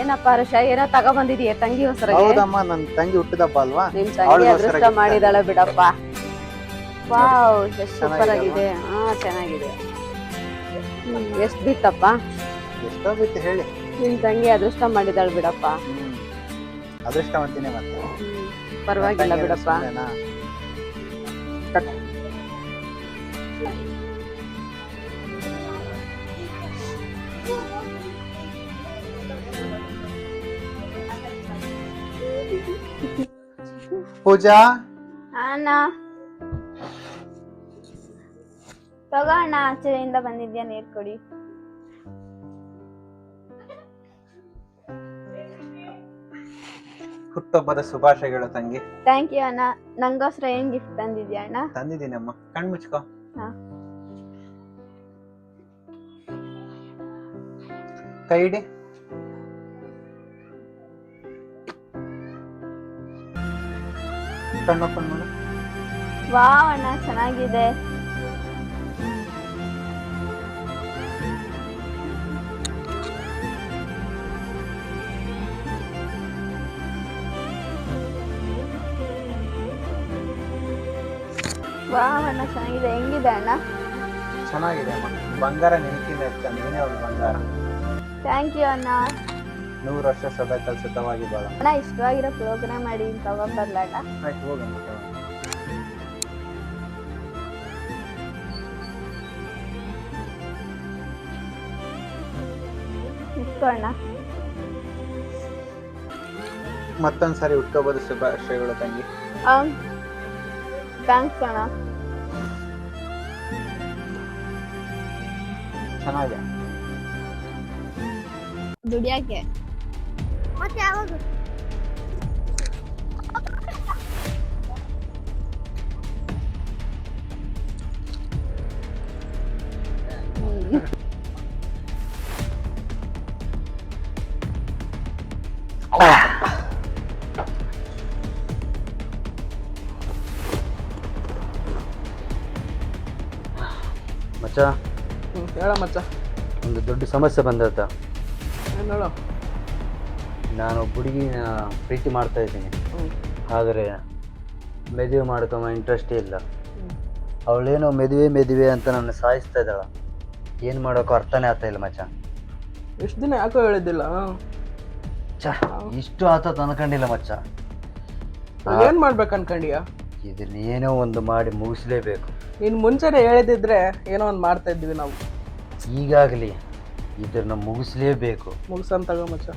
ಏನಪ್ಪ ಹರ್ಷ ಏನೋ ತಗೊಬಂದಿದೀಯ ತಂಗಿ ಹೊಸರಿಗೆ? ಹೌದಮ್ಮ, ನನ್ನ ತಂಗಿ ಹುಟ್ಟಿದಪ್ಪ ಅಲ್ವಾ, ನಿಮ್ ತಂಗಿ ಅದೃಷ್ಟ ಮಾಡಿದಾಳೆ ಬಿಡಪ್ಪ. ವಾವ್, ಎಷ್ಟು ಸೂಪರ್ ಆಗಿದೆ. ಹಾ, ಚೆನ್ನಾಗಿದೆ. ಎಷ್ಟ್ ಬಿತ್ತಪ್ಪ? ಎಷ್ಟೋ ಬಿತ್ತು ಹೇಳಿ. ನಿಮ್ ತಂಗಿ ಅದೃಷ್ಟ ಮಾಡಿದಾಳೆ ಬಿಡಪ್ಪ. ಅದೃಷ್ಟವಂತಿನೇ ಮತ್ತೆ. ಪರವಾಗಿಲ್ಲ ಬಿಡಪ್ಪ. ಪೂಜಾ, ಅಣ್ಣ ತಗೋ ಅಣ್ಣ, ಆಚೆಯಿಂದ ಬಂದಿದ್ಯಾ, ನೀರ್ ಕೊಡಿ. ಹುಟ್ಟುಹಬ್ಬದ ಶುಭಾಶಯಗಳು ತಂಗಿ. ಥ್ಯಾಂಕ್ ಯು ಅಣ್ಣ. ನಂಗೋಸ್ಕರ ಏನ್ ಗಿಫ್ಟ್ ತಂದಿದ್ಯಾ ಅಣ್ಣ? ತಂದಿದ್ದೀನಮ್ಮ, ಕಣ್ ಮುಚ್ಕೋ. ಕೈ ಇಡಿ. ಕಣ್ಣು ಓಪನ್ ಮಾಡು. ವಾವ್ ಅಣ್ಣ, ಚೆನ್ನಾಗಿದೆ. ವಾವ್ ಅಣ್ಣ, ಚೆನ್ನಾಗಿದೆ. ಹೆಂಗಿದೆ ಅಣ್ಣ? ಚೆನ್ನಾಗಿದೆ ಅಮ್ಮ. ಬಂಗಾರ ನೆನಕಿಂದ ಹೆಚ್ಚ, ನೀನೇ ಅವ್ರ ಬಂಗಾರ. ಥ್ಯಾಂಕ್ ಯು ಅಣ್ಣ. 100 ವರ್ಷ ಸದಾ ಕಲ್ಸುತ್ತವಾಗಿ ಬಾಳ. ಅಣ್ಣ, ಇಷ್ಟವಾಗಿರೋ ಪ್ರೋಗ್ರಾಮ್ ಮಾಡಿ ತಗೊಂಡ್ಬರ್ಲ ಅಣ್ಣ? ಆಯ್ತು, ಹೋಗಮ್ಮ. ಇಟ್ಕೋ ಅಣ್ಣ. ಮತ್ತೊಂದ್ಸರಿ ಹುಟ್ಟುಹಬ್ಬದ ಶುಭಾಶಯಗಳು ತಂಗಿ. ಥ್ಯಾಂಕ್ಸ್ ಅಣ್ಣ. ಚೆನ್ನಾಗಿದೆ. ದುಡಿಯಾಕೆ ಮತ್ತೆ ಯಾವಾಗ? ಮಚ್ಚ, ಹೇಳ ಮಚ್ಚ. ಒಂದು ದೊಡ್ಡ ಸಮಸ್ಯೆ ಬಂದತ್ತ. ಏನು ಹೇಳು. ನಾನು ಒಬ್ಬ ಹುಡುಗಿನ ಪ್ರೀತಿ ಮಾಡ್ತಾ ಇದ್ದೀನಿ, ಆದರೆ ಮದುವೆ ಮಾಡ್ಕೊಂಬ ಇಂಟ್ರೆಸ್ಟೇ ಇಲ್ಲ. ಅವಳೇನೋ ಮದುವೆ ಅಂತ ನನ್ನ ಸಾಯಿಸ್ತಾ ಇದ್ದಾಳ. ಏನು ಮಾಡೋಕ್ಕೋ ಅರ್ಥನೇ ಆಗ್ತಾ ಇಲ್ಲ ಮಚ್ಚ. ಎಷ್ಟು ದಿನ ಯಾಕೋ ಹೇಳಿದ್ದಿಲ್ಲ? ಇಷ್ಟು ಆತ ಅನ್ಕೊಂಡಿಲ್ಲ ಮಚ್ಚ. ಏನು ಮಾಡ್ಬೇಕು ಅನ್ಕೊಂಡಿಯ? ಇದನ್ನ ಏನೋ ಒಂದು ಮಾಡಿ ಮುಗಿಸ್ಲೇಬೇಕು. ನೀನು ಮುಂಚೆನೆ ಹೇಳಿದಿದ್ರೆ ಏನೋ ಒಂದು ಮಾಡ್ತಾ ಇದ್ವಿ ನಾವು. ಈಗಾಗಲಿ ಇದನ್ನ ಮುಗಿಸ್ಲೇಬೇಕು. ಮುಗಿಸಂತ ತಗೋ ಮಚ್ಚ.